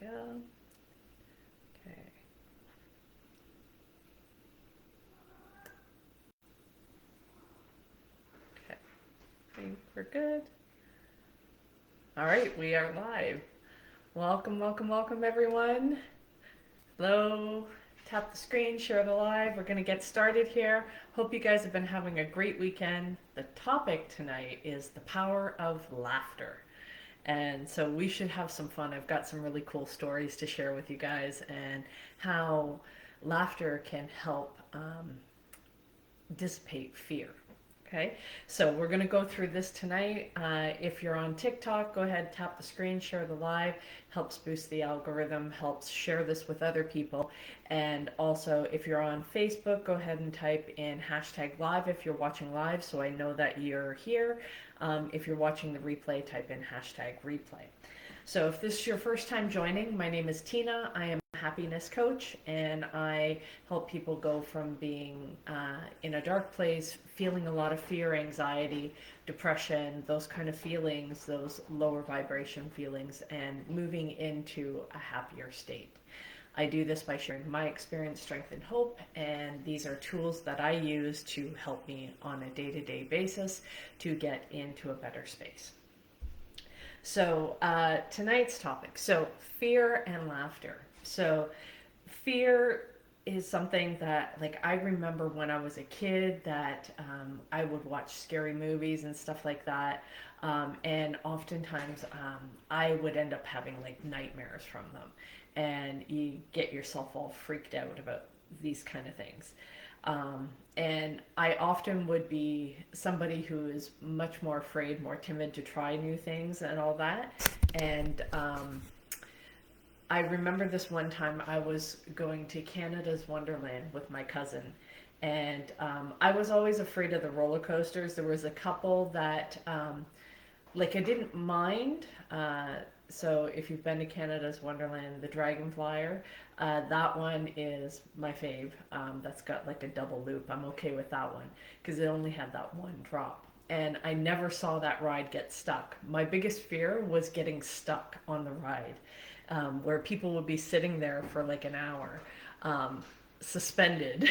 go. Okay. Okay. I think we're good. All right, we are live. Welcome, welcome, welcome, everyone. Hello. Tap the screen, share the live. We're going to get started here. Hope you guys have been having a great weekend. The topic tonight is the power of laughter. And so we should have some fun. I've got some really cool stories to share with you guys and how laughter can help dissipate fear. Okay, so we're going to go through this tonight. If you're on TikTok, go ahead, tap the screen, share the live. Helps boost the algorithm, helps share this with other people. And also, if you're on Facebook, go ahead and type in hashtag live if you're watching live so I know that you're here. If you're watching the replay, type in hashtag replay. So if this is your first time joining, my name is Tina. I am a happiness coach, and I help people go from being in a dark place, feeling a lot of fear, anxiety, depression, those kind of feelings, those lower vibration feelings, and moving into a happier state. I do this by sharing my experience, strength, and hope, and these are tools that I use to help me on a day-to-day basis to get into a better space. So tonight's topic, so fear and laughter. So fear is something that, like, I remember when I was a kid that I would watch scary movies and stuff like that. And oftentimes I would end up having like nightmares from them. And you get yourself all freaked out about these kind of things. And I often would be somebody who is much more afraid, more timid to try new things and all that. And I remember this one time I was going to Canada's Wonderland with my cousin. And I was always afraid of the roller coasters. There was a couple that, like, I didn't mind. So if you've been to Canada's Wonderland, the Dragon Flyer, that one is my fave. That's got like a double loop. I'm okay with that one because it only had that one drop. And I never saw that ride get stuck. My biggest fear was getting stuck on the ride, where people would be sitting there for like an hour. Suspended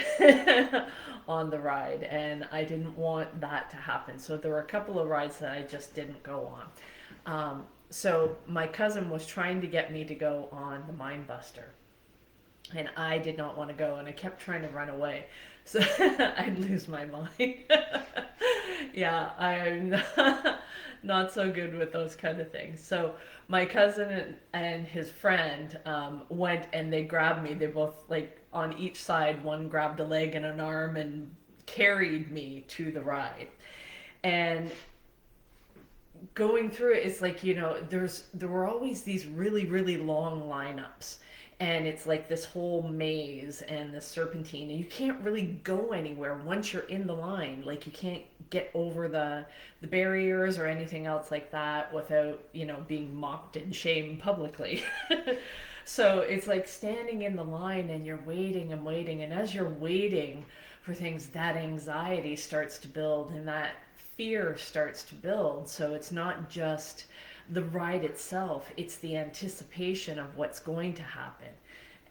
on the ride, and I didn't want that to happen. So there were a couple of rides that I just didn't go on. So my cousin was trying to get me to go on the Mind Buster, and I did not want to go, and I kept trying to run away. So I'd lose my mind. Yeah, I'm not so good with those kind of things. So my cousin and his friend went and they grabbed me. They both, like, on each side, one grabbed a leg and an arm and carried me to the ride. And going through it, it's like, there were always these really, really long lineups, and it's like this whole maze and the serpentine, and you can't really go anywhere once you're in the line. Like, you can't get over the barriers or anything else like that without, being mocked and shamed publicly. So it's like standing in the line and you're waiting and waiting, and as you're waiting for things, that anxiety starts to build and that fear starts to build. So it's not just the ride itself, it's the anticipation of what's going to happen.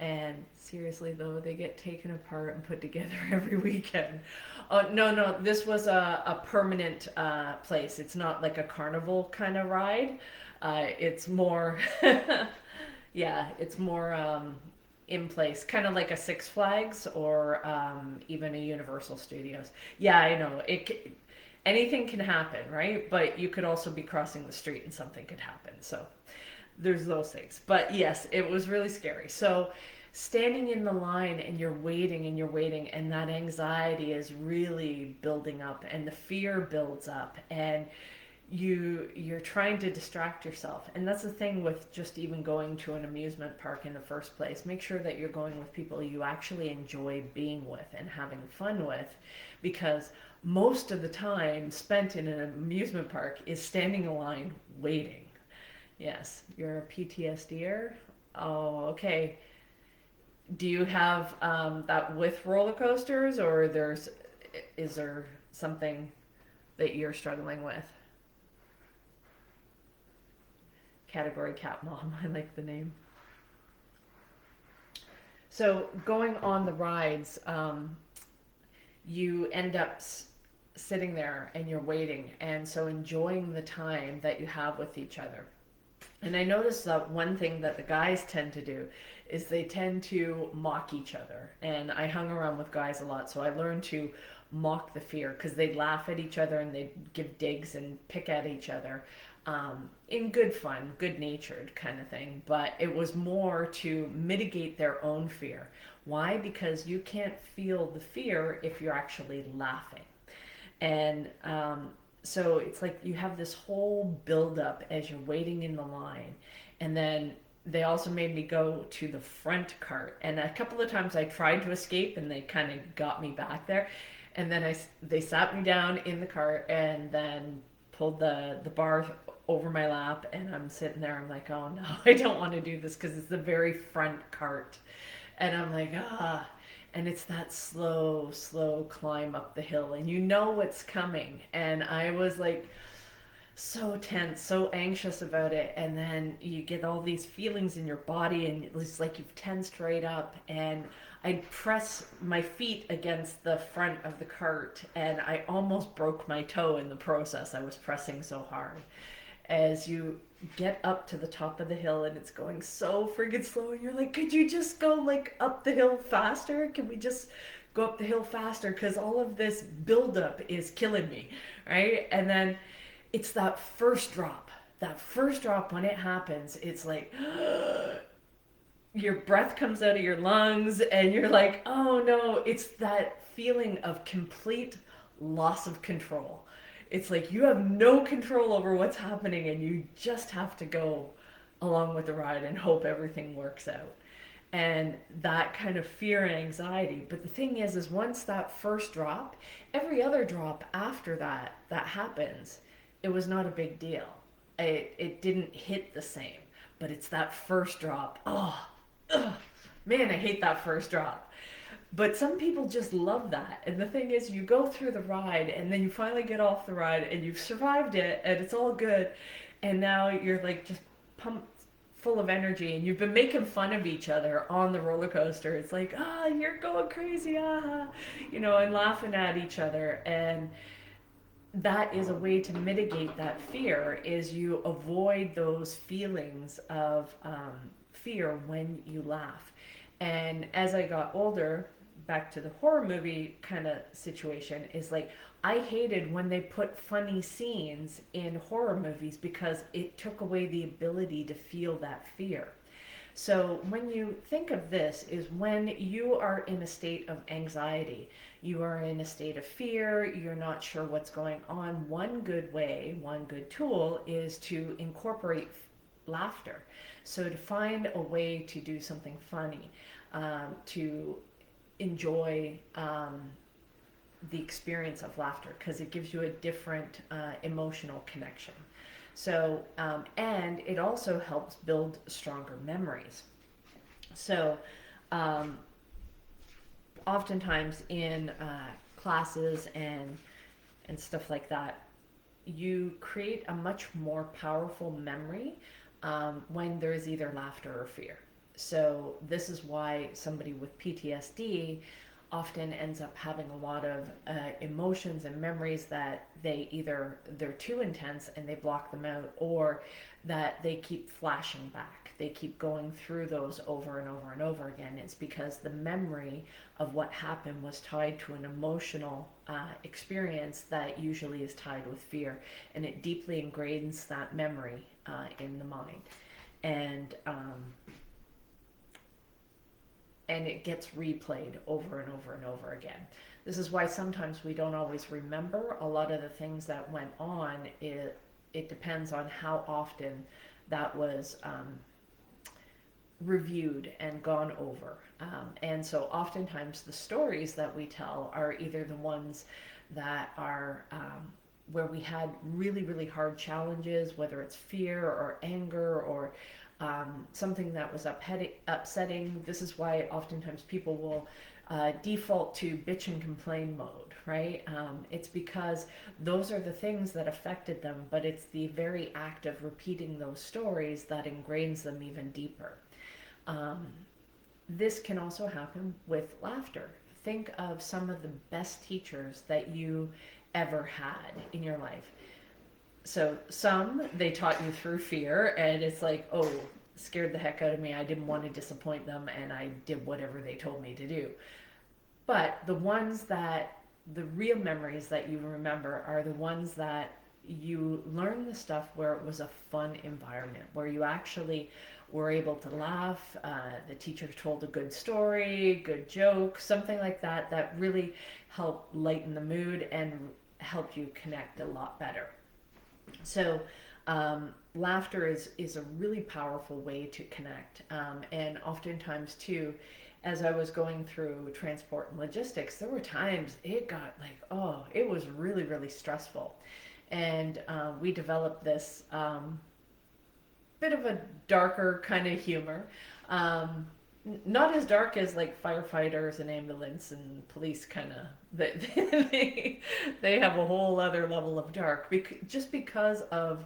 And seriously, though, they get taken apart and put together every weekend. No, no, this was a permanent place. It's not like a carnival kind of ride. It's more, yeah, it's more in place, kind of like a Six Flags or even a Universal Studios. Yeah, I know. Anything can happen, right? But you could also be crossing the street and something could happen. So there's those things. But yes, it was really scary. So standing in the line and you're waiting, and that anxiety is really building up and the fear builds up, and you're trying to distract yourself. And that's the thing with just even going to an amusement park in the first place. Make sure that you're going with people you actually enjoy being with and having fun with, because most of the time spent in an amusement park is standing in line waiting. Yes, you're a PTSDer. Oh, okay. Do you have that with roller coasters, or is there something that you're struggling with? Category cat mom. I like the name. So going on the rides, you end up sitting there and you're waiting, and so enjoying the time that you have with each other. And I noticed that one thing that the guys tend to do is they tend to mock each other. And I hung around with guys a lot, so I learned to mock the fear because they'd laugh at each other and they'd give digs and pick at each other in good fun, good natured kind of thing. But it was more to mitigate their own fear. Why? Because you can't feel the fear if you're actually laughing. And so it's like you have this whole buildup as you're waiting in the line. And then they also made me go to the front cart. And a couple of times I tried to escape and they kind of got me back there. And then they sat me down in the cart and then pulled the bar over my lap. And I'm sitting there, I'm like, oh no, I don't want to do this because it's the very front cart. And I'm like, ah. And it's that slow, slow climb up the hill, and you know what's coming. And I was like so tense, so anxious about it. And then you get all these feelings in your body, and it's like you've tensed right up. And I'd press my feet against the front of the cart, and I almost broke my toe in the process. I was pressing so hard. As you get up to the top of the hill and it's going so friggin' slow, and you're like, could you just go like up the hill faster? Can we just go up the hill faster? Because all of this buildup is killing me, right? And then it's that first drop. That first drop, when it happens, it's like your breath comes out of your lungs and you're like, oh no, it's that feeling of complete loss of control. It's like you have no control over what's happening and you just have to go along with the ride and hope everything works out. And that kind of fear and anxiety. But the thing is once that first drop, every other drop after that happens, it was not a big deal. It didn't hit the same. But it's that first drop. Oh, ugh, man, I hate that first drop. But some people just love that. And the thing is, you go through the ride and then you finally get off the ride and you've survived it and it's all good. And now you're like just pumped full of energy and you've been making fun of each other on the roller coaster. It's like, ah, you're going crazy, ah, and laughing at each other. And that is a way to mitigate that fear is you avoid those feelings of fear when you laugh. And as I got older, back to the horror movie kind of situation, is like I hated when they put funny scenes in horror movies because it took away the ability to feel that fear. So when you think of this is when you are in a state of anxiety, you are in a state of fear, you're not sure what's going on. One good way, one good tool is to incorporate laughter. So to find a way to do something funny, to enjoy the experience of laughter because it gives you a different emotional connection. So, and it also helps build stronger memories. So, oftentimes in classes and stuff like that, you create a much more powerful memory when there is either laughter or fear. So this is why somebody with PTSD often ends up having a lot of emotions and memories that they're too intense and they block them out, or that they keep flashing back. They keep going through those over and over and over again. It's because the memory of what happened was tied to an emotional experience that usually is tied with fear, and it deeply ingrains that memory in the mind. And it gets replayed over and over and over again. This is why sometimes we don't always remember a lot of the things that went on. It depends on how often that was reviewed and gone over. And so oftentimes the stories that we tell are either the ones that are where we had really, really hard challenges, whether it's fear or anger or something that was upsetting. This is why oftentimes people will default to bitch and complain mode, right? It's because those are the things that affected them, but it's the very act of repeating those stories that ingrains them even deeper. this can also happen with laughter. Think of some of the best teachers that you ever had in your life. So some they taught you through fear, and it's like, oh, scared the heck out of me. I didn't want to disappoint them, and I did whatever they told me to do. But the ones that, the real memories that you remember are the ones that you learn the stuff where it was a fun environment, where you actually were able to laugh. The teacher told a good story, good joke, something like that, that really helped lighten the mood and help you connect a lot better. So, laughter is a really powerful way to connect. And oftentimes, too, as I was going through transport and logistics, there were times it got like, oh, it was really, really stressful. And we developed this bit of a darker kind of humor. Um, Not as dark as like firefighters and ambulance and police kind of they have a whole other level of dark just because of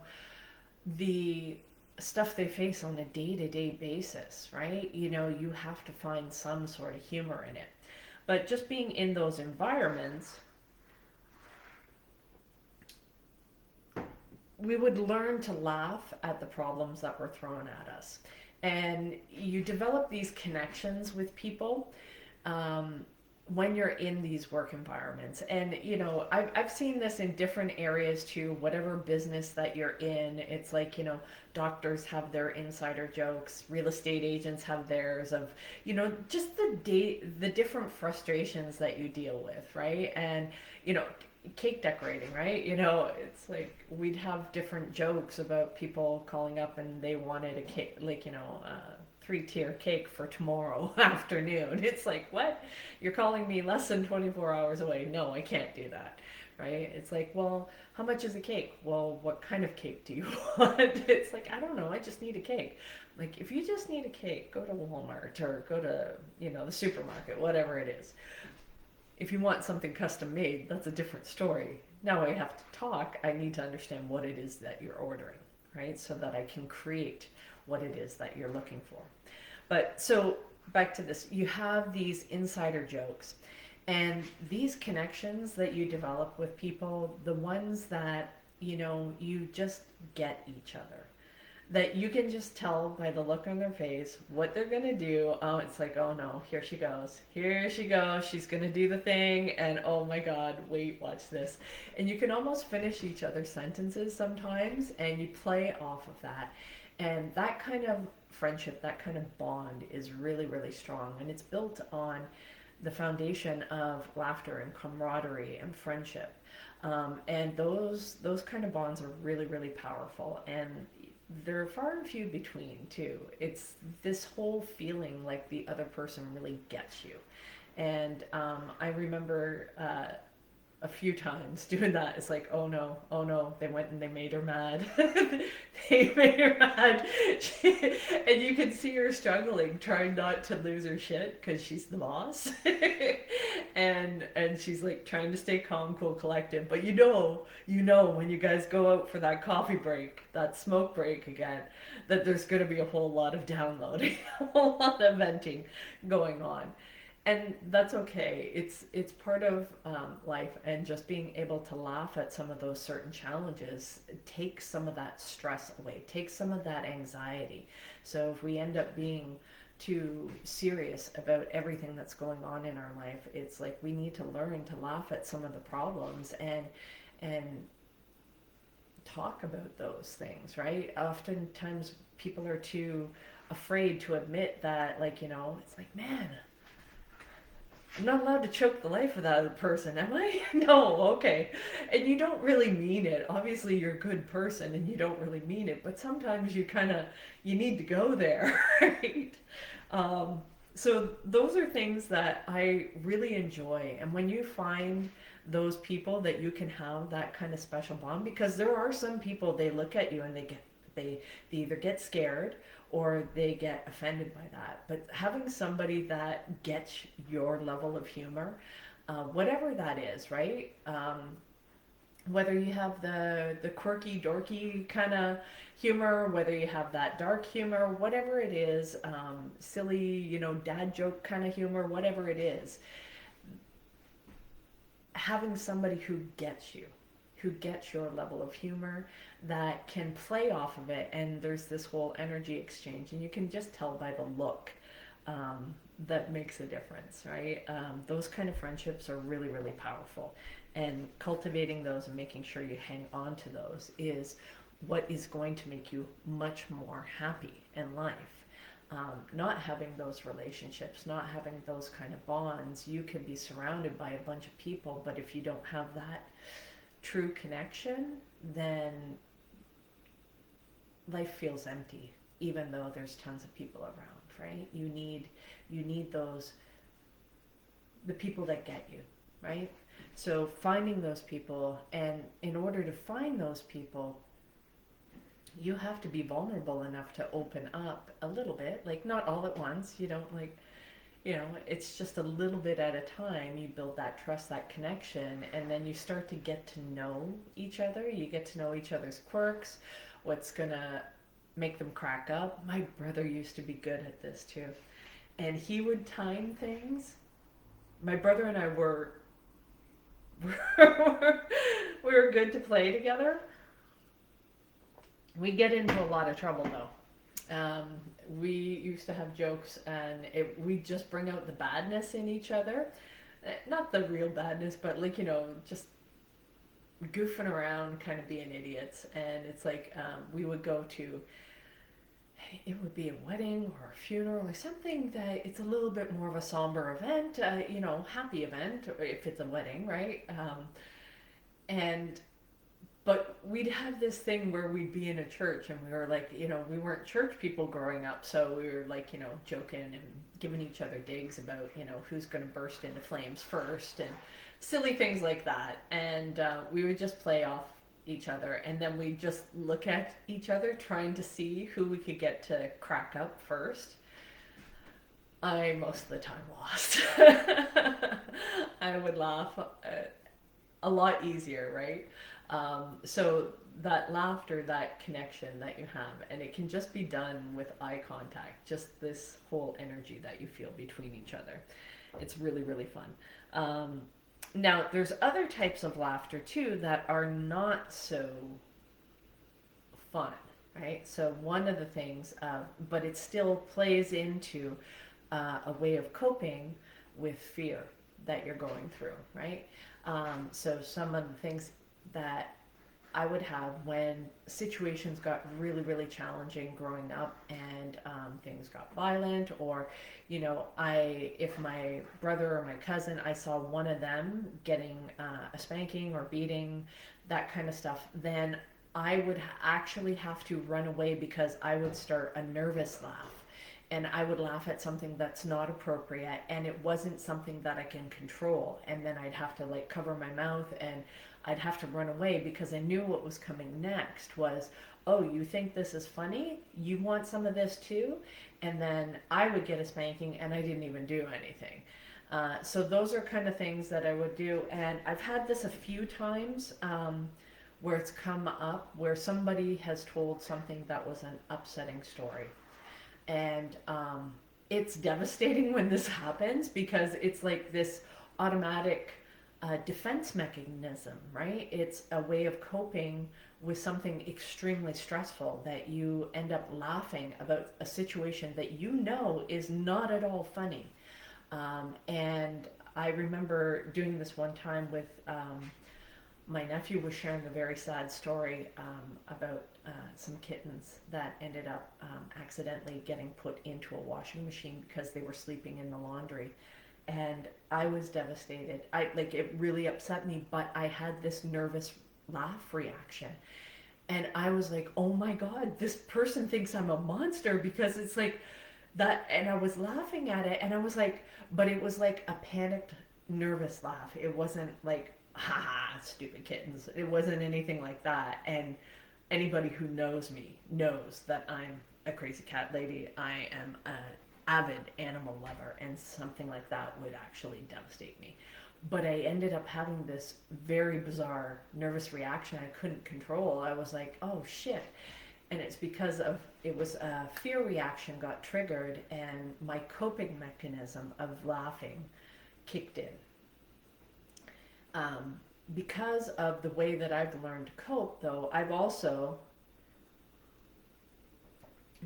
the stuff they face on a day-to-day basis, right? You know, you have to find some sort of humor in it. But just being in those environments, we would learn to laugh at the problems that were thrown at us. And you develop these connections with people when you're in these work environments. And, you know, I've seen this in different areas too, whatever business that you're in. It's like, you know, doctors have their insider jokes, real estate agents have theirs of, you know, just the different frustrations that you deal with, right? And, you know, cake decorating, right? You know, it's like we'd have different jokes about people calling up and they wanted a cake, like, you know, three-tier cake for tomorrow afternoon. It's like, what? You're calling me less than 24 hours away. No, I can't do that, right? It's like, well, how much is a cake? Well, what kind of cake do you want? It's like, I don't know. I just need a cake. Like, if you just need a cake, go to Walmart or go to, you know, the supermarket, whatever it is. If you want something custom made, that's a different story. Now I have to talk. I need to understand what it is that you're ordering, right? So that I can create what it is that you're looking for. But so back to this, you have these insider jokes and these connections that you develop with people, the ones that, you know, you just get each other, that you can just tell by the look on their face what they're going to do. Oh, it's like, oh no, here she goes. Here she goes. She's going to do the thing. And oh my God, wait, watch this. And you can almost finish each other's sentences sometimes and you play off of that. And that kind of friendship, that kind of bond is really, really strong. And it's built on the foundation of laughter and camaraderie and friendship. And those kind of bonds are really, really powerful. And they're far and few between too. It's this whole feeling like the other person really gets you. And I remember a few times doing that. It's like, oh no, they went and they made her mad. They made her mad. And you can see her struggling, trying not to lose her shit because she's the boss. And she's like trying to stay calm, cool, collected. But you know when you guys go out for that coffee break, that smoke break again, that there's going to be a whole lot of downloading, a whole lot of venting going on. And that's okay. It's part of life, and just being able to laugh at some of those certain challenges takes some of that stress away, takes some of that anxiety. So if we end up being too serious about everything that's going on in our life, it's like we need to learn to laugh at some of the problems and talk about those things, right? Oftentimes people are too afraid to admit that, like, you know, it's like, man, I'm not allowed to choke the life of that other person, am I? No, okay. And you don't really mean it. Obviously, you're a good person and you don't really mean it, but sometimes you need to go there, right? Um, so those are things that I really enjoy. And when you find those people that you can have that kind of special bond, because there are some people, they look at you and they either get scared or they get offended by that. But having somebody that gets your level of humor, whatever that is, right? whether you have the quirky dorky kind of humor, whether you have that dark humor, whatever it is, silly, dad joke kind of humor, whatever it is, having somebody who gets your level of humor, that can play off of it, and there's this whole energy exchange, and you can just tell by the look, that makes a difference, right? Those kind of friendships are really, really powerful, and cultivating those and making sure you hang on to those is what is going to make you much more happy in life. Not having those relationships, not having those kind of bonds, you can be surrounded by a bunch of people, but if you don't have that true connection, then life feels empty, even though there's tons of people around, right? You need those, the people that get you, right? So finding those people, and in order to find those people, you have to be vulnerable enough to open up a little bit, like not all at once. You don't like, it's just a little bit at a time. You build that trust, that connection, and then you start to get to know each other. You get to know each other's quirks, what's gonna make them crack up. My brother used to be good at this too, and he would time things. My brother and I were we were good to play together. We get into a lot of trouble though. We used to have jokes, and we just bring out the badness in each other. Not the real badness, but like, just goofing around, kind of being idiots. And it's like, we would go to, it would be a wedding or a funeral or something that it's a little bit more of a somber event, happy event, if it's a wedding, right? And but we'd have this thing where we'd be in a church, and we were like, we weren't church people growing up, so we were like, joking and giving each other digs about, who's going to burst into flames first, and silly things like that. And we would just play off each other, and then we'd just look at each other trying to see who we could get to crack up first. I most of the time lost. I would laugh a lot easier, right? So that laughter, that connection that you have, and it can just be done with eye contact, just this whole energy that you feel between each other. It's really, really fun. Now, there's other types of laughter too that are not so fun, right? So one of the things, but it still plays into a way of coping with fear that you're going through, right? So some of the things that I would have when situations got really, really challenging growing up, and things got violent, or, if my brother or my cousin, I saw one of them getting a spanking or beating, that kind of stuff, then I would actually have to run away, because I would start a nervous laugh. And I would laugh at something that's not appropriate, and it wasn't something that I can control. And then I'd have to like cover my mouth, and I'd have to run away, because I knew what was coming next was, oh, you think this is funny? You want some of this too? And then I would get a spanking, and I didn't even do anything. So those are kind of things that I would do. And I've had this a few times, where it's come up, where somebody has told something that was an upsetting story. And it's devastating when this happens, because it's like this automatic defense mechanism, right? It's a way of coping with something extremely stressful, that you end up laughing about a situation that is not at all funny. And I remember doing this one time with my nephew was sharing a very sad story about some kittens that ended up accidentally getting put into a washing machine because they were sleeping in the laundry. And I was devastated. It really upset me, but I had this nervous laugh reaction. And I was like, oh my God, this person thinks I'm a monster, because it's like that. And I was laughing at it, and I was like, but it was like a panicked, nervous laugh. It wasn't like, ha ha, stupid kittens. It wasn't anything like that. And anybody who knows me knows that I'm a crazy cat lady. I am an avid animal lover, and something like that would actually devastate me. But I ended up having this very bizarre nervous reaction I couldn't control. I was like, oh shit. And it's because of, it was a fear reaction got triggered, and my coping mechanism of laughing kicked in. Um, because of the way that I've learned to cope, though, I've also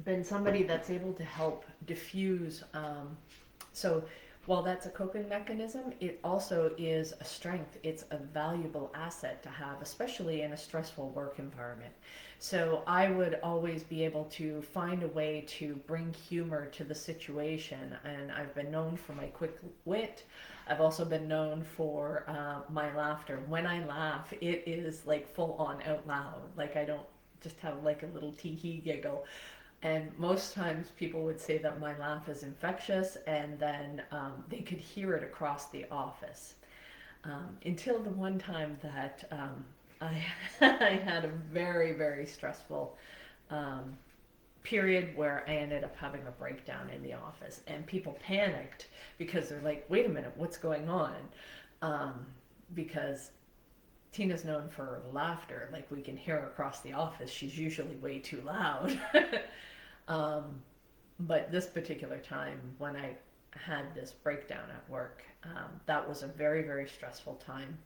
been somebody that's able to help diffuse. So while that's a coping mechanism, it also is a strength. It's a valuable asset to have, especially in a stressful work environment. So I would always be able to find a way to bring humor to the situation. And I've been known for my quick wit. I've also been known for my laughter. When I laugh, it is like full on out loud. Like I don't just have like a little tee hee giggle. And most times people would say that my laugh is infectious, and then they could hear it across the office. Until the one time that I, I had a very, very stressful um, period where I ended up having a breakdown in the office, and people panicked because they're like, wait a minute, what's going on? Because Tina's known for her laughter. Like we can hear her across the office. She's usually way too loud. um, but this particular time when I had this breakdown at work, that was a very, very stressful time.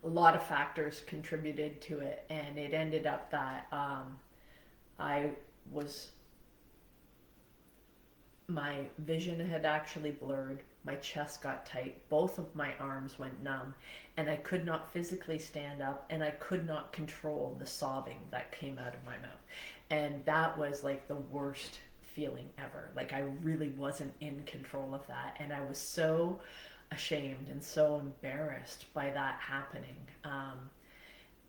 A lot of factors contributed to it, and it ended up that I was, my vision had actually blurred, my chest got tight, both of my arms went numb, and I could not physically stand up, and I could not control the sobbing that came out of my mouth. And that was like the worst feeling ever. Like I really wasn't in control of that, and I was so ashamed and so embarrassed by that happening.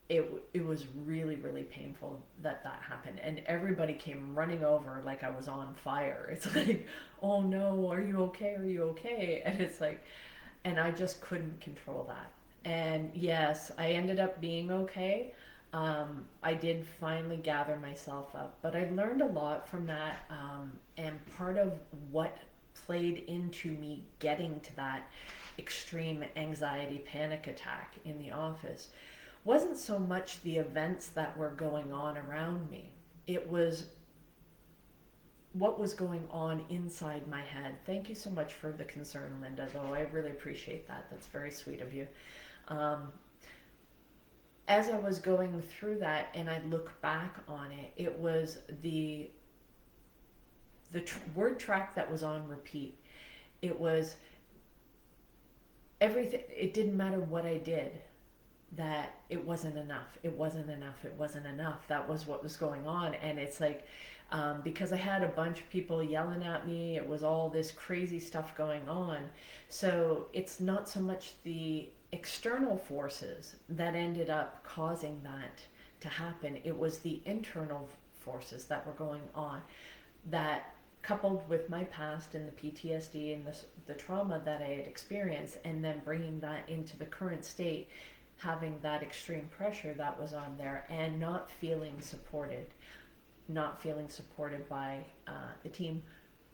It was really, really painful that that happened, and everybody came running over like I was on fire. It's like, oh no, are you okay, are you okay? And it's like, and I just couldn't control that. And yes, I ended up being okay. I did finally gather myself up, but I learned a lot from that. And part of what played into me getting to that extreme anxiety panic attack in the office wasn't so much the events that were going on around me. It was what was going on inside my head. Thank you so much for the concern, Linda, though. I really appreciate that. That's very sweet of you. Um, as I was going through that and I look back on it, it was the word track that was on repeat. It was everything. It didn't matter what I did, that it wasn't enough. It wasn't enough. It wasn't enough. That was what was going on. And it's like, because I had a bunch of people yelling at me, it was all this crazy stuff going on. So it's not so much the external forces that ended up causing that to happen. It was the internal forces that were going on that, coupled with my past and the PTSD and the trauma that I had experienced, and then bringing that into the current state, having that extreme pressure that was on there, and not feeling supported, not feeling supported by the team.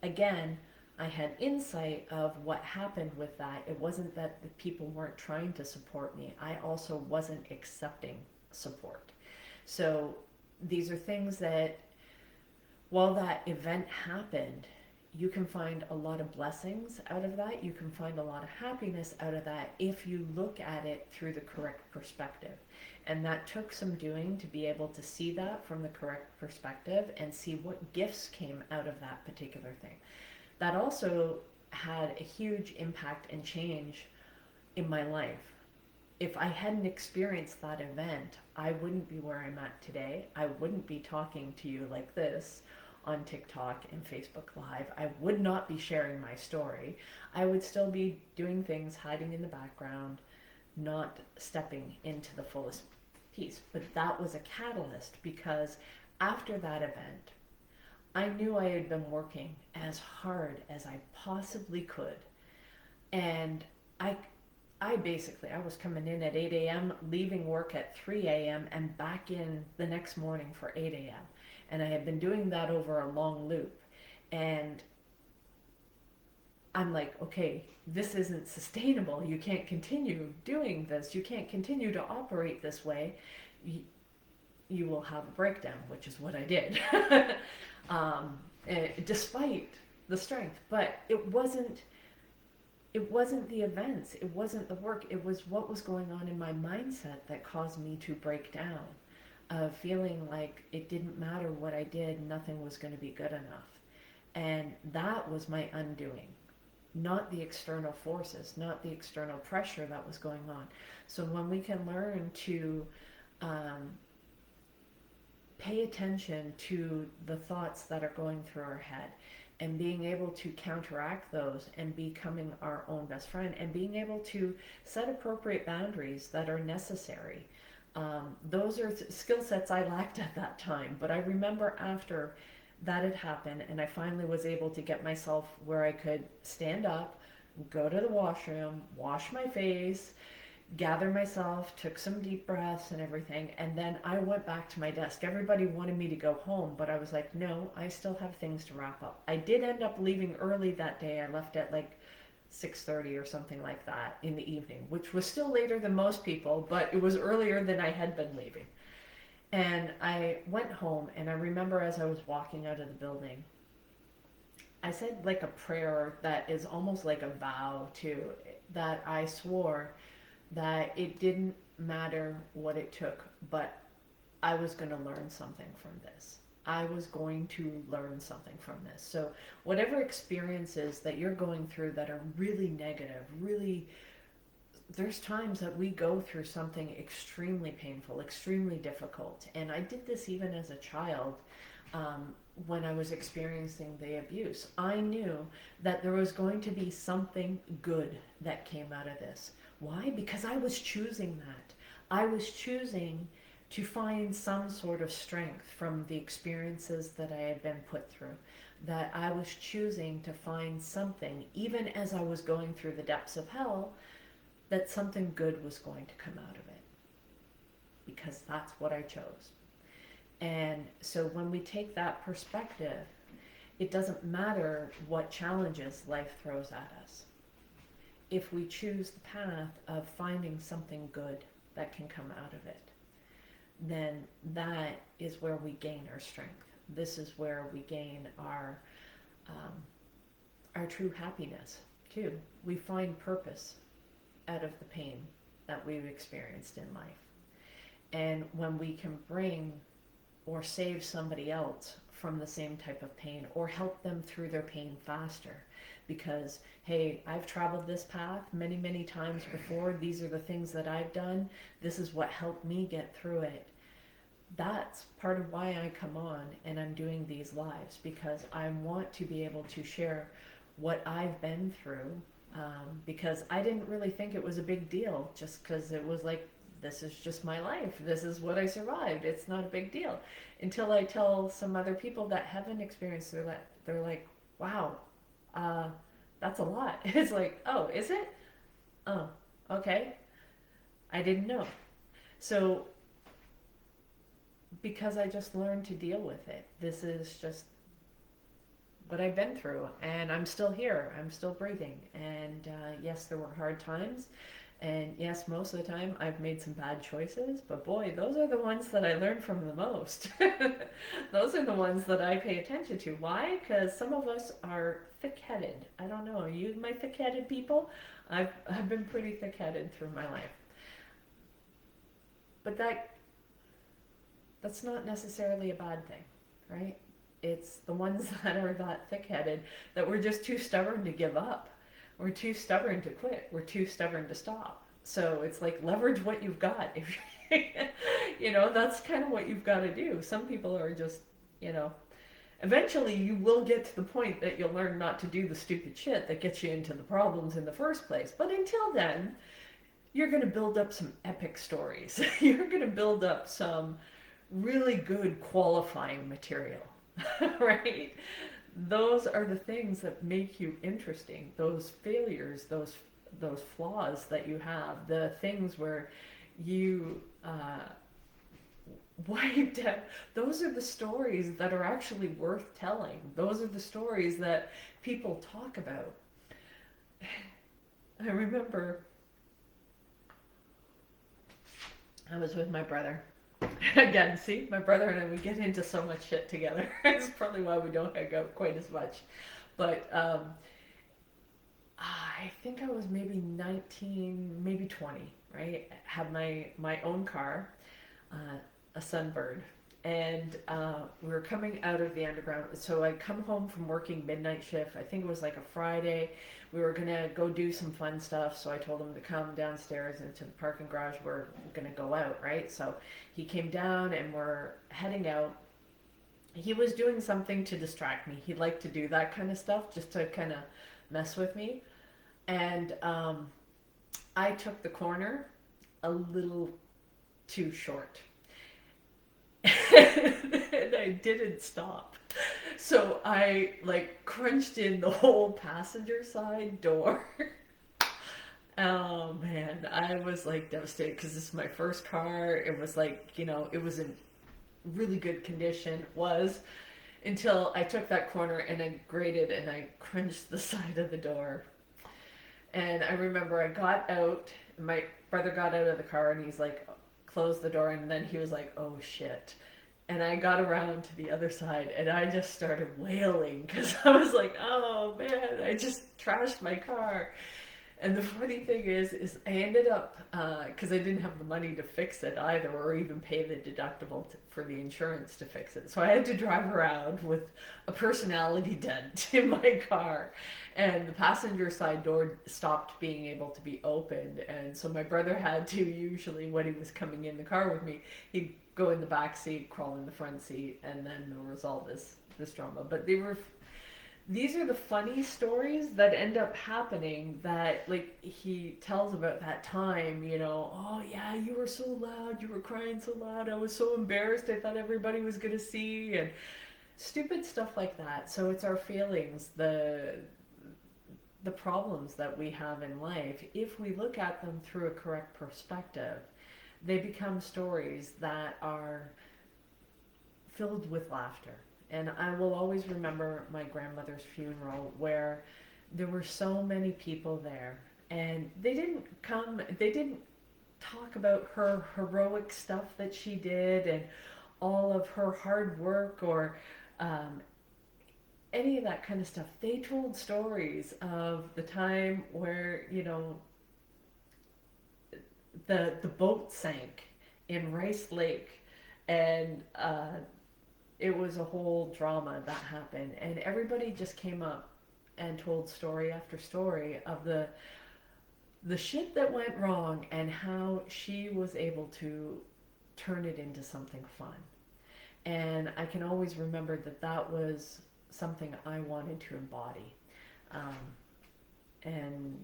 Again, I had insight of what happened with that. It wasn't that the people weren't trying to support me. I also wasn't accepting support. So these are things that, while that event happened, you can find a lot of blessings out of that. You can find a lot of happiness out of that if you look at it through the correct perspective. And that took some doing to be able to see that from the correct perspective and see what gifts came out of that particular thing. That also had a huge impact and change in my life. If I hadn't experienced that event, I wouldn't be where I'm at today. I wouldn't be talking to you like this on TikTok and Facebook Live. I would not be sharing my story. I would still be doing things, hiding in the background, not stepping into the fullest piece. But that was a catalyst, because after that event, I knew I had been working as hard as I possibly could. And I I was coming in at 8 a.m., leaving work at 3 a.m., and back in the next morning for 8 a.m. And I had been doing that over a long loop. And I'm like, okay, this isn't sustainable. You can't continue doing this. You can't continue to operate this way. You, you will have a breakdown, which is what I did, despite the strength. But it wasn't the events, it wasn't the work, it was what was going on in my mindset that caused me to break down, of feeling like it didn't matter what I did, nothing was going to be good enough. And that was my undoing, not the external forces, not the external pressure that was going on. So when we can learn to um, pay attention to the thoughts that are going through our head, and being able to counteract those and becoming our own best friend, and being able to set appropriate boundaries that are necessary. Those are skill sets I lacked at that time, but I remember after that had happened and I finally was able to get myself where I could stand up, go to the washroom, wash my face, gathered myself, took some deep breaths and everything, and then I went back to my desk. Everybody wanted me to go home, but I was like, no, I still have things to wrap up. I did end up leaving early that day. I left at like 6:30 or something like that in the evening, which was still later than most people, but it was earlier than I had been leaving. And I went home, and I remember as I was walking out of the building, I said like a prayer that is almost like a vow to, that I swore that it didn't matter what it took, but I was going to learn something from this. I was going to learn something from this. So, whatever experiences that you're going through that are really negative, really, there's times that we go through something extremely painful, extremely difficult. And I did this even as a child. When I was experiencing the abuse, I knew that there was going to be something good that came out of this. Why? Because I was choosing that. I was choosing to find some sort of strength from the experiences that I had been put through. That I was choosing to find something, even as I was going through the depths of hell, that something good was going to come out of it. Because that's what I chose. And so when we take that perspective, it doesn't matter what challenges life throws at us. If we choose the path of finding something good that can come out of it, then that is where we gain our strength. This is where we gain our true happiness too. We find purpose out of the pain that we've experienced in life. And when we can bring or save somebody else from the same type of pain, or help them through their pain faster, because hey, I've traveled this path many, many times before, these are the things that I've done, this is what helped me get through it. That's part of why I come on and I'm doing these lives, because I want to be able to share what I've been through, because I didn't really think it was a big deal, just because it was like, this is just my life. This is what I survived. It's not a big deal. Until I tell some other people that haven't experienced that, they're like, wow, that's a lot. It's like, oh, is it? Oh, okay. I didn't know. So, because I just learned to deal with it, this is just what I've been through. And I'm still here. I'm still breathing. And yes, there were hard times. And yes, most of the time I've made some bad choices, but boy, those are the ones that I learn from the most. Those are the ones that I pay attention to. Why? Because some of us are thick-headed. I don't know, are you my thick-headed people? I've been pretty thick-headed through my life. But that's not necessarily a bad thing, right? It's the ones that are that thick-headed that we're just too stubborn to give up. We're too stubborn to quit. We're too stubborn to stop. So it's like, leverage what you've got. If that's kind of what you've got to do. Some people are just, eventually you will get to the point that you'll learn not to do the stupid shit that gets you into the problems in the first place. But until then, you're going to build up some epic stories. You're going to build up some really good qualifying material, right? Those are the things that make you interesting. Those failures, those flaws that you have, the things where you wiped out. Those are the stories that are actually worth telling. Those are the stories that people talk about. I remember I was with my brother. Again, see, my brother and I, we get into so much shit together. It's probably why we don't hang out quite as much. But I think I was maybe 19, maybe 20, right? Had my own car, a Sunbird, and we were coming out of the underground. So I come home from working midnight shift. I think it was like a Friday. We were gonna go do some fun stuff. So I told him to come downstairs into the parking garage. We're gonna go out, right? So he came down, and we're heading out. He was doing something to distract me. He liked to do that kind of stuff just to kind of mess with me. And I took the corner a little too short. And I didn't stop. So I like crunched in the whole passenger side door. Oh man, I was like devastated because this is my first car. It was like, it was in really good condition, was until I took that corner and I grated and I crunched the side of the door. And I remember I got out, my brother got out of the car and he's like, closed the door, and then he was like, oh shit. And I got around to the other side and I just started wailing because I was like, oh man, I just trashed my car. And the funny thing is I ended up, because I didn't have the money to fix it either, or even pay the deductible for the insurance to fix it. So I had to drive around with a personality dent in my car. And the passenger side door stopped being able to be opened. And so my brother had to, usually when he was coming in the car with me, he'd go in the back seat, crawl in the front seat, and then there was all this drama. But these are the funny stories that end up happening, that like he tells about that time, oh yeah, you were so loud, you were crying so loud, I was so embarrassed, I thought everybody was going to see, and stupid stuff like that. So it's our feelings, the problems that we have in life, if we look at them through a correct perspective, they become stories that are filled with laughter. And I will always remember my grandmother's funeral, where there were so many people there. And they didn't talk about her heroic stuff that she did and all of her hard work, or any of that kind of stuff. They told stories of the time where, the boat sank in Rice Lake, and it was a whole drama that happened, and everybody just came up and told story after story of the shit that went wrong and how she was able to turn it into something fun. And I can always remember that was something I wanted to embody. Um, and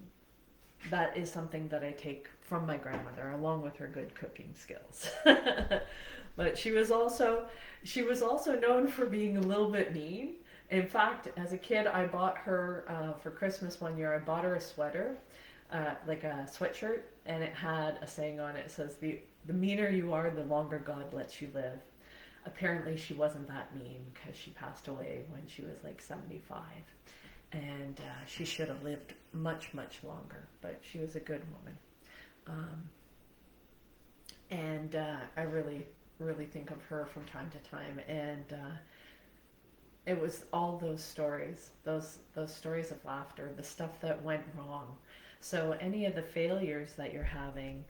that is something that I take from my grandmother, along with her good cooking skills. But she was also known for being a little bit mean. In fact, as a kid, I bought her for Christmas one year. I bought her a sweater, like a sweatshirt, and it had a saying on it. It says, "The meaner you are, the longer God lets you live." Apparently, she wasn't that mean because she passed away when she was like 75. And she should have lived much, much longer, but she was a good woman. Um, and I really, really think of her from time to time. And it was all those stories, those stories of laughter, the stuff that went wrong. So any of the failures that you're having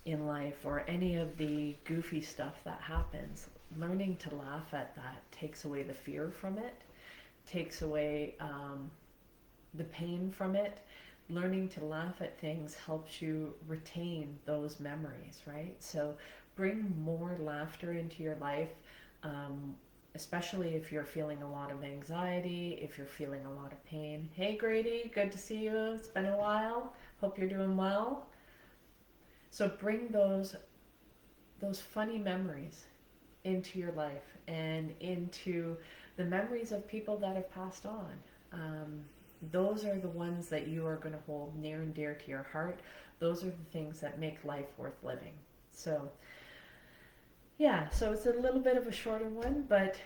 in life, or any of the goofy stuff that happens, learning to laugh at that takes away the fear from it, takes away the pain from it. Learning to laugh at things helps you retain those memories, right? So bring more laughter into your life, especially if you're feeling a lot of anxiety, if you're feeling a lot of pain. Hey Grady, good to see you. It's been a while. Hope you're doing well. So bring those funny memories into your life and into the memories of people that have passed on. Those are the ones that you are going to hold near and dear to your heart. Those are the things that make life worth living. So, yeah, so it's a little bit of a shorter one, but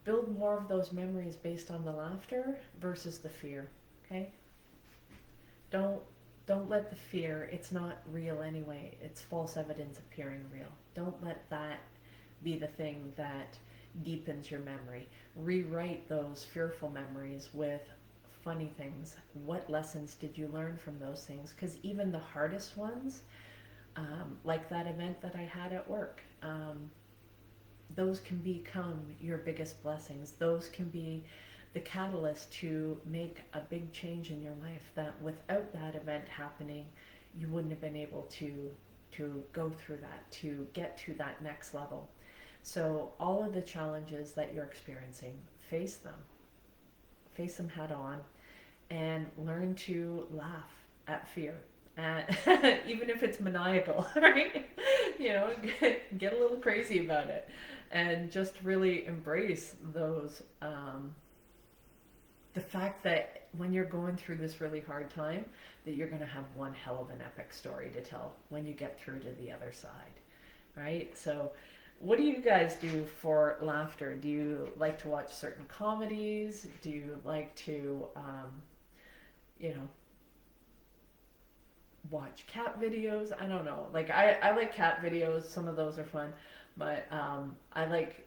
build more of those memories based on the laughter versus the fear, okay? Don't don't let the fear, it's not real anyway. It's false evidence appearing real. Don't let that be the thing that deepens your memory. Rewrite those fearful memories with funny things. What lessons did you learn from those things? Because even the hardest ones, like that event that I had at work, those can become your biggest blessings. Those can be the catalyst to make a big change in your life that without that event happening, you wouldn't have been able to go through that, to get to that next level. So all of the challenges that you're experiencing, face them. Face them head on and learn to laugh at fear. At, even if it's maniacal, right? You know, get a little crazy about it and just really embrace those the fact that when you're going through this really hard time, that you're going to have one hell of an epic story to tell when you get through to the other side, right? So, what do you guys do for laughter? Do you like to watch certain comedies? Do you like to, you know, watch cat videos? I don't know. Like, I like cat videos. Some of those are fun, but I like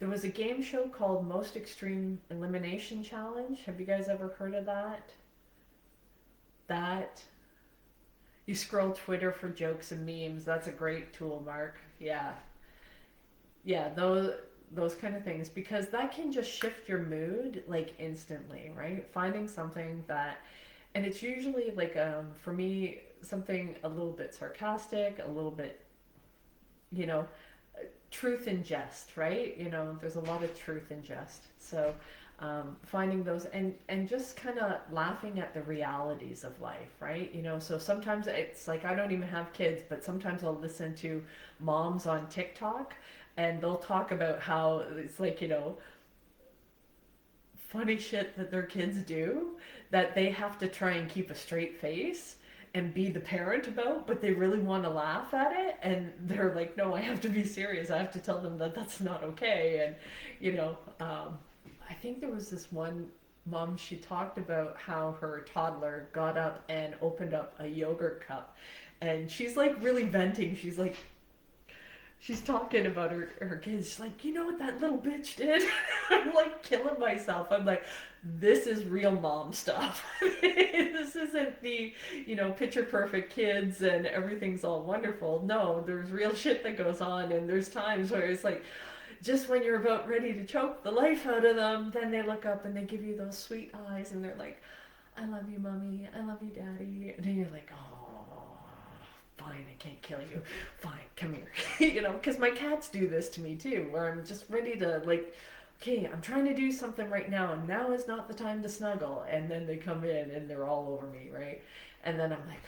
there was a game show called Most Extreme Elimination Challenge. Have you guys ever heard of that? That you scroll Twitter for jokes and memes. That's a great tool, Mark. Yeah, yeah, those kind of things because that can just shift your mood like instantly, right? Finding something that, and it's usually like for me something a little bit sarcastic, a little bit, you know, truth in jest, right? You know, there's a lot of truth in jest. So finding those and just kind of laughing at the realities of life, right? You know, so sometimes it's like I don't even have kids, but sometimes I'll listen to moms on TikTok and they'll talk about how it's like, you know, funny shit that their kids do that they have to try and keep a straight face and be the parent about, but they really want to laugh at it, and they're like, "No, I have to be serious. I have to tell them that that's not okay." And you know, I think there was this one mom. She talked about how her toddler got up and opened up a yogurt cup, and she's like really venting. She's like, she's talking about her kids. She's like, you know what that little bitch did? I'm like killing myself. I'm like, this is real mom stuff. This isn't the, you know, picture perfect kids and everything's all wonderful. No, there's real shit that goes on, and there's times where it's like, just when you're about ready to choke the life out of them, then they look up and they give you those sweet eyes, and they're like, I love you, mommy. I love you, daddy. And then you're like, oh, fine, I can't kill you. Fine, come here. You know, because my cats do this to me too, where I'm just ready to, like, okay, I'm trying to do something right now, and now is not the time to snuggle. And then they come in and they're all over me, right? And then I'm like,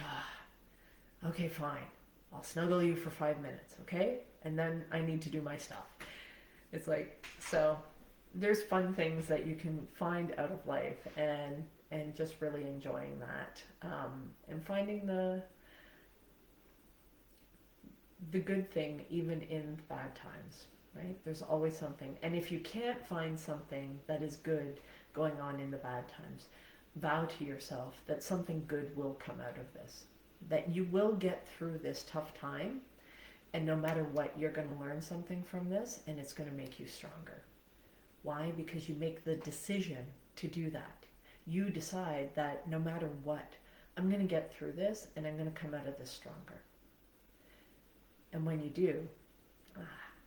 okay, fine. I'll snuggle you for 5 minutes, okay? And then I need to do my stuff. It's like, so there's fun things that you can find out of life and just really enjoying that. And finding the good thing even in bad times, right? There's always something. And if you can't find something that is good going on in the bad times, vow to yourself that something good will come out of this, that you will get through this tough time, and no matter what, you're going to learn something from this, and it's going to make you stronger. Why? Because you make the decision to do that. You decide that no matter what, I'm going to get through this, and I'm going to come out of this stronger. And when you do,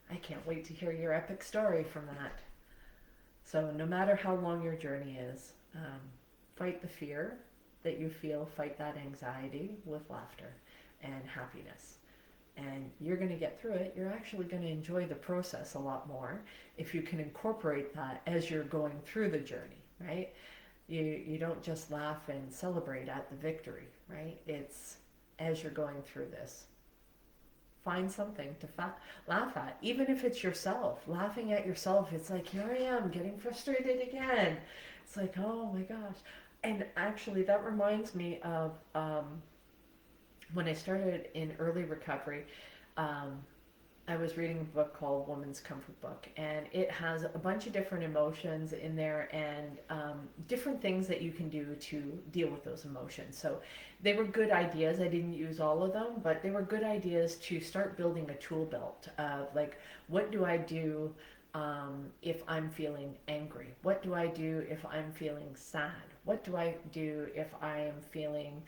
I can't wait to hear your epic story from that. So no matter how long your journey is, fight the fear that you feel, fight that anxiety with laughter and happiness. And you're going to get through it. You're actually going to enjoy the process a lot more if you can incorporate that as you're going through the journey, right? You don't just laugh and celebrate at the victory, right? It's as you're going through this. Find something to laugh at, even if it's yourself. Laughing at yourself, it's like, here I am getting frustrated again. It's like, oh my gosh. And actually, that reminds me of when I started in early recovery. I was reading a book called Woman's Comfort Book, and it has a bunch of different emotions in there and different things that you can do to deal with those emotions. So they were good ideas. I didn't use all of them, but they were good ideas to start building a tool belt of like, what do I do if I'm feeling angry? What do I do if I'm feeling sad? What do I do if I am feeling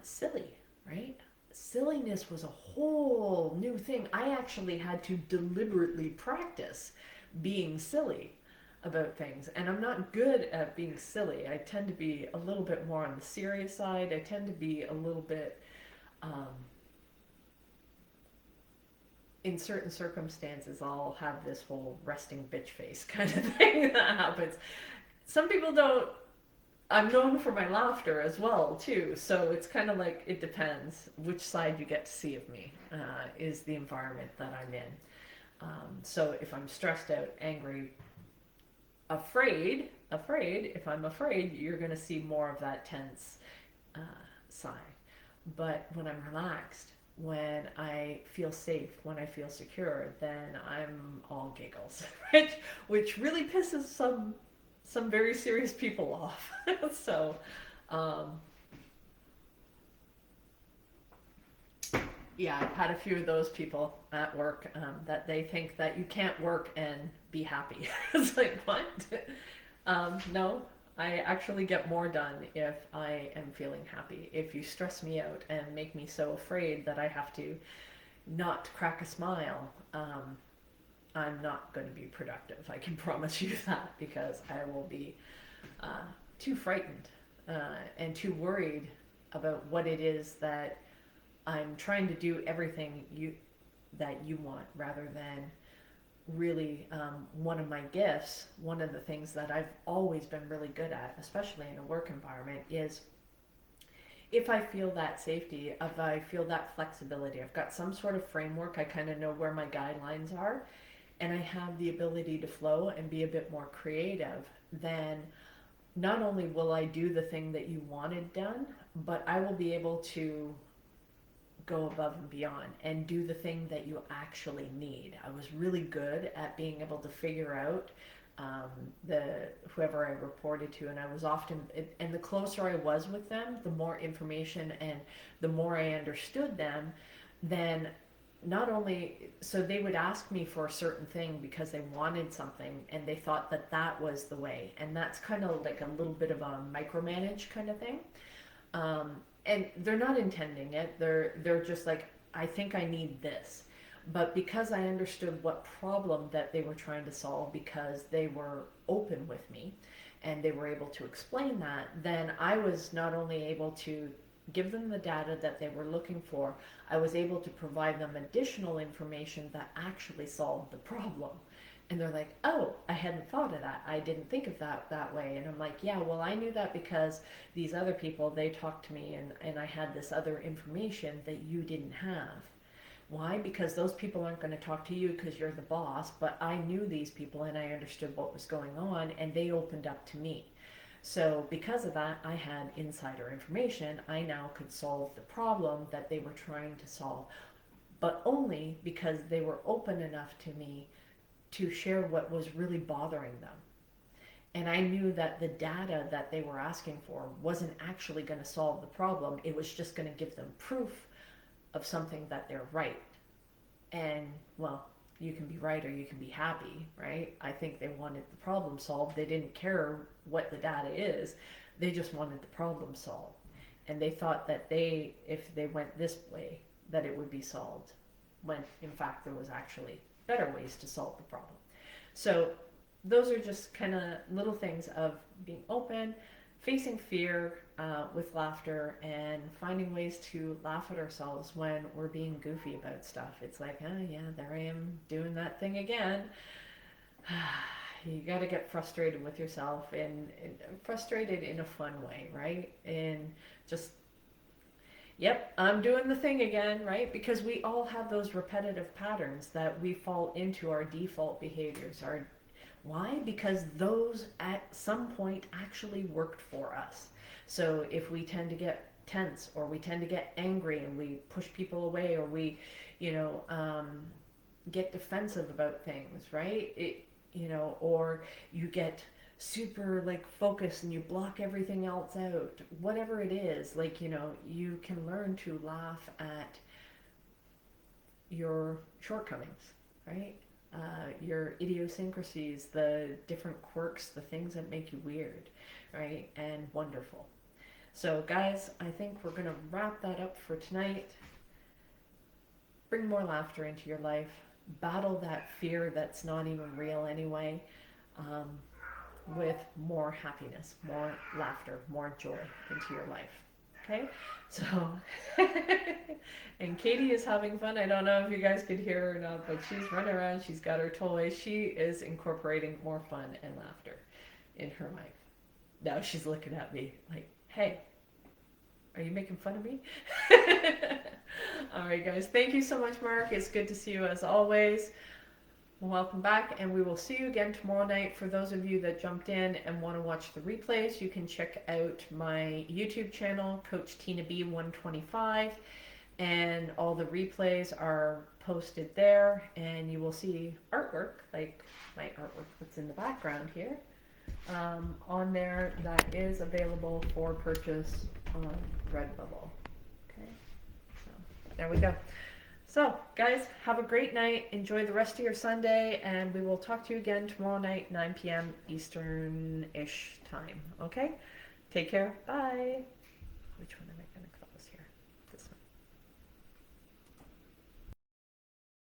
silly, right? Silliness was a whole new thing. I actually had to deliberately practice being silly about things. And I'm not good at being silly. I tend to be a little bit more on the serious side. I tend to be a little bit, um, in certain circumstances, I'll have this whole resting bitch face kind of thing that happens. Some people don't. I'm known for my laughter as well too, so it's kind of like it depends which side you get to see of me is the environment that I'm in. So if I'm stressed out, angry, afraid, if I'm afraid, you're going to see more of that tense uh, side. But when I'm relaxed, when I feel safe, when I feel secure, then I'm all giggles, which really pisses some very serious people off. So, um, yeah, I've had a few of those people at work that they think that you can't work and be happy. It's like, what? No, I actually get more done if I am feeling happy. If you stress me out and make me so afraid that I have to not crack a smile, I'm not going to be productive. I can promise you that because I will be too frightened and too worried about what it is that I'm trying to do everything that you want rather than really one of my gifts, one of the things that I've always been really good at, especially in a work environment, is if I feel that safety, if I feel that flexibility, I've got some sort of framework, I kind of know where my guidelines are, and I have the ability to flow and be a bit more creative, then not only will I do the thing that you wanted done, but I will be able to go above and beyond and do the thing that you actually need. I was really good at being able to figure out the whoever I reported to, and I was often, and the closer I was with them, the more information and the more I understood them, then not only, so they would ask me for a certain thing because they wanted something and they thought that that was the way, and that's kind of like a little bit of a micromanage kind of thing. um, and they're not intending it. They're just like, I think I need this. But because I understood what problem that they were trying to solve, because they were open with me and they were able to explain that, then I was not only able to give them the data that they were looking for, I was able to provide them additional information that actually solved the problem. And they're like, oh, I hadn't thought of that. I didn't think of that way. And I'm like, yeah, well, I knew that because these other people, they talked to me and I had this other information that you didn't have. Why? Because those people aren't going to talk to you because you're the boss, but I knew these people and I understood what was going on and they opened up to me. So because of that, I had insider information. I now could solve the problem that they were trying to solve, but only because they were open enough to me to share what was really bothering them. And I knew that the data that they were asking for wasn't actually going to solve the problem. It was just going to give them proof of something that they're right. And, well, you can be right or you can be happy, right? I think they wanted the problem solved. They didn't care what the data is. They just wanted the problem solved. And they thought that if they went this way, that it would be solved, when in fact there was actually better ways to solve the problem. So those are just kind of little things of being open, facing fear with laughter, and finding ways to laugh at ourselves when we're being goofy about stuff. It's like, oh yeah, there I am doing that thing again. You got to get frustrated with yourself, and frustrated in a fun way, right? And just, yep, I'm doing the thing again, right? Because we all have those repetitive patterns that we fall into, our default behaviors. Why? Because those at some point actually worked for us. So if we tend to get tense, or we tend to get angry and we push people away, or we, you know, get defensive about things, right? Or you get super like focused and you block everything else out. Whatever it is, like, you can learn to laugh at your shortcomings, right? Your idiosyncrasies, the different quirks, the things that make you weird, right? And wonderful. So, guys, I think we're going to wrap that up for tonight. Bring more laughter into your life. Battle that fear that's not even real anyway, um, with more happiness, more laughter, more joy into your life. Okay? So, and Katie is having fun. I don't know if you guys could hear her or not, but she's running around. She's got her toys. She is incorporating more fun and laughter in her life. Now she's looking at me like, hey, are you making fun of me? All right, guys. Thank you so much, Mark. It's good to see you as always. Welcome back, and we will see you again tomorrow night. For those of you that jumped in and want to watch the replays, you can check out my YouTube channel, Coach Tina B 125, and all the replays are posted there, and you will see artwork, like my artwork that's in the background here, on there that is available for purchase on Redbubble. Okay, so there we go. So, guys, have a great night. Enjoy the rest of your Sunday, and we will talk to you again tomorrow night, 9 p.m. Eastern-ish time. Okay? Take care. Bye. Which one am I?